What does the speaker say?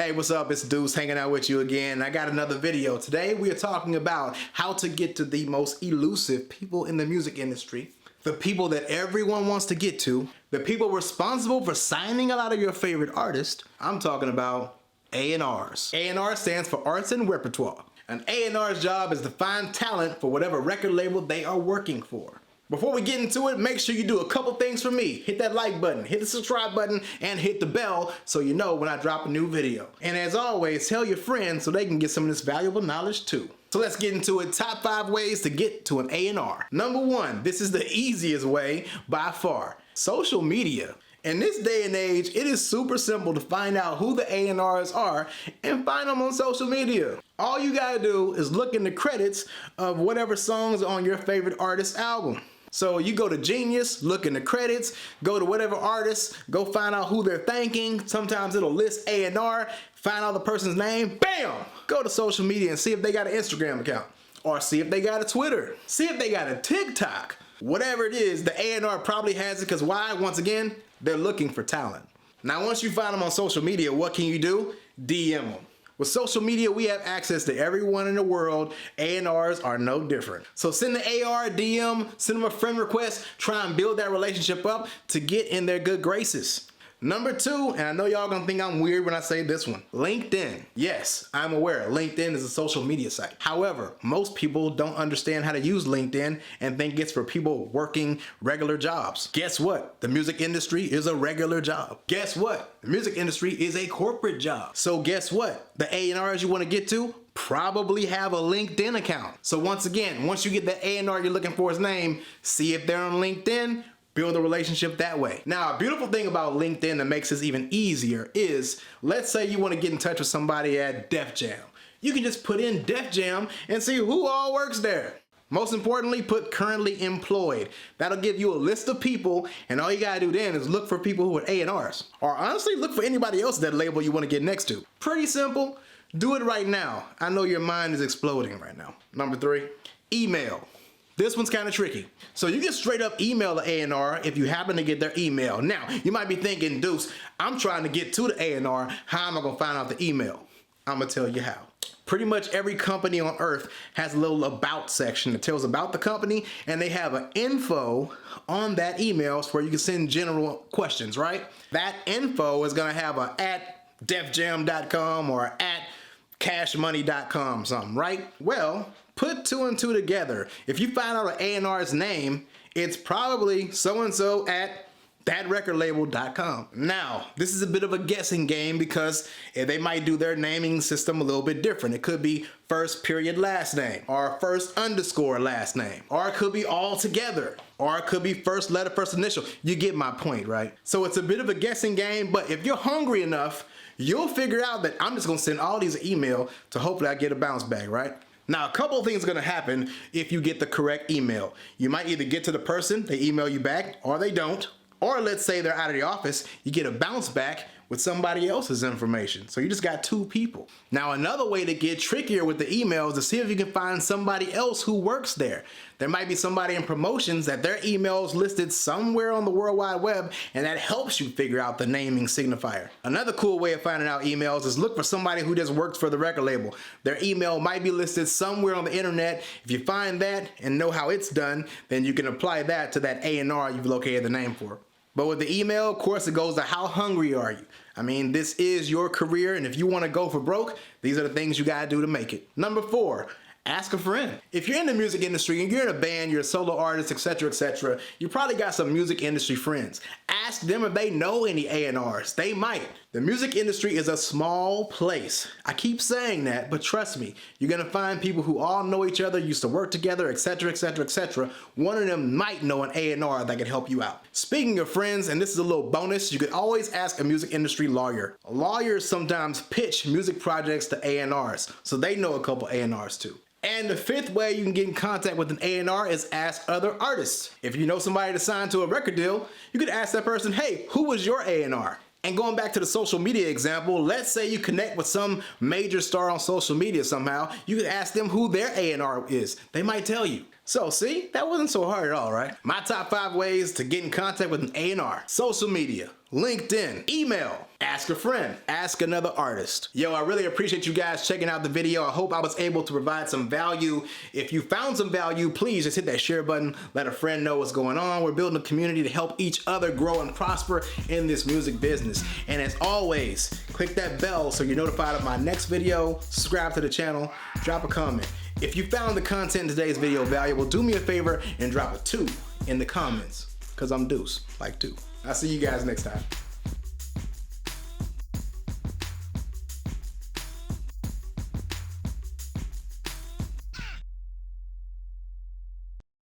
Hey, what's up? It's Deuce hanging out with you again. I got another video. Today we are talking about how to get to the most elusive people in the music industry, the people that everyone wants to get to, the people responsible for signing a lot of your favorite artists. I'm talking about A&Rs. A&R stands for Arts and Repertoire. An A&R's job is to find talent for whatever record label they are working for. Before we get into it, make sure you do a couple things for me. Hit that like button, hit the subscribe button, and hit the bell so you know when I drop a new video. And as always, tell your friends so they can get some of this valuable knowledge too. So let's get into it. Top 5 ways to get to an A&R. Number 1, this is the easiest way by far. Social media. In this day and age, it is super simple to find out who the A&Rs are and find them on social media. All you gotta do is look in the credits of whatever songs are on your favorite artist's album. So you go to Genius, look in the credits, go to whatever artist, go find out who they're thanking. Sometimes it'll list A&R, find out the person's name, bam! Go to social media and see if they got an Instagram account, or see if they got a Twitter, see if they got a TikTok. Whatever it is, the A&R probably has it, because why? Once again, they're looking for talent. Now once you find them on social media, what can you do? DM them. With social media, we have access to everyone in the world. A&Rs are no different. So send the AR a DM, send them a friend request, try and build that relationship up to get in their good graces. Number 2, and I know y'all gonna think I'm weird when I say this one, LinkedIn. Yes, I'm aware, LinkedIn is a social media site. However, most people don't understand how to use LinkedIn and think it's for people working regular jobs. Guess what? The music industry is a regular job. Guess what? The music industry is a corporate job. So guess what? The A&Rs you wanna get to probably have a LinkedIn account. So once again, once you get the A&R you're looking for his name, see if they're on LinkedIn, build a relationship that way. Now, a beautiful thing about LinkedIn that makes this even easier is, let's say you want to get in touch with somebody at Def Jam. You can just put in Def Jam and see who all works there. Most importantly, put currently employed. That'll give you a list of people, and all you gotta do then is look for people who are A&Rs. Or honestly, look for anybody else that label you want to get next to. Pretty simple. Do it right now. I know your mind is exploding right now. Number 3, email. This one's kind of tricky. So you can straight up email the A&R if you happen to get their email. Now, you might be thinking, Deuce, I'm trying to get to the A&R. How am I gonna find out the email? I'm gonna tell you how. Pretty much every company on earth has a little about section that tells about the company, and they have an info on that email where you can send general questions, right? That info is gonna have a @defjam.com or @cashmoney.com something, right? Well, put 2 and 2 together. If you find out an A&R's name, it's probably so-and-so at thatrecordlabel.com. Now, this is a bit of a guessing game because they might do their naming system a little bit different. It could be first period last name, or first underscore last name, or it could be all together, or it could be first letter, first initial. You get my point, right? So it's a bit of a guessing game, but if you're hungry enough, you'll figure out that I'm just gonna send all these an email to hopefully I get a bounce back, right? Now, a couple of things are gonna happen if you get the correct email. You might either get to the person, they email you back, or they don't. Or let's say they're out of the office, you get a bounce back with somebody else's information. So you just got 2 people. Now, another way to get trickier with the emails is to see if you can find somebody else who works there. There might be somebody in promotions that their email is listed somewhere on the World Wide Web, and that helps you figure out the naming signifier. Another cool way of finding out emails is look for somebody who just works for the record label. Their email might be listed somewhere on the internet. If you find that and know how it's done, then you can apply that to that A&R you've located the name for. But with the email, of course, it goes to how hungry are you? I mean, this is your career, and if you want to go for broke, these are the things you gotta do to make it. Number 4, ask a friend. If you're in the music industry and you're in a band, you're a solo artist, etc., you probably got some music industry friends. Ask them if they know any A&Rs. They might. The music industry is a small place. I keep saying that, but trust me, you're gonna find people who all know each other, used to work together, etc. One of them might know an A&R that can help you out. Speaking of friends, and this is a little bonus, you could always ask a music industry lawyer. Lawyers sometimes pitch music projects to A&Rs, so they know a couple A&Rs too. And the 5th way you can get in contact with an A&R is ask other artists. If you know somebody to sign to a record deal, you could ask that person, hey, who was your A&R? And going back to the social media example, let's say you connect with some major star on social media somehow, you could ask them who their A&R is. They might tell you. So see, that wasn't so hard at all, right? My top 5 ways to get in contact with an A&R. Social media, LinkedIn, email, ask a friend, ask another artist. Yo, I really appreciate you guys checking out the video. I hope I was able to provide some value. If you found some value, please just hit that share button. Let a friend know what's going on. We're building a community to help each other grow and prosper in this music business. And as always, click that bell so you're notified of my next video. Subscribe to the channel, drop a comment. If you found the content in today's video valuable, do me a favor and drop a 2 in the comments, because I'm Deuce, like 2. I'll see you guys next time.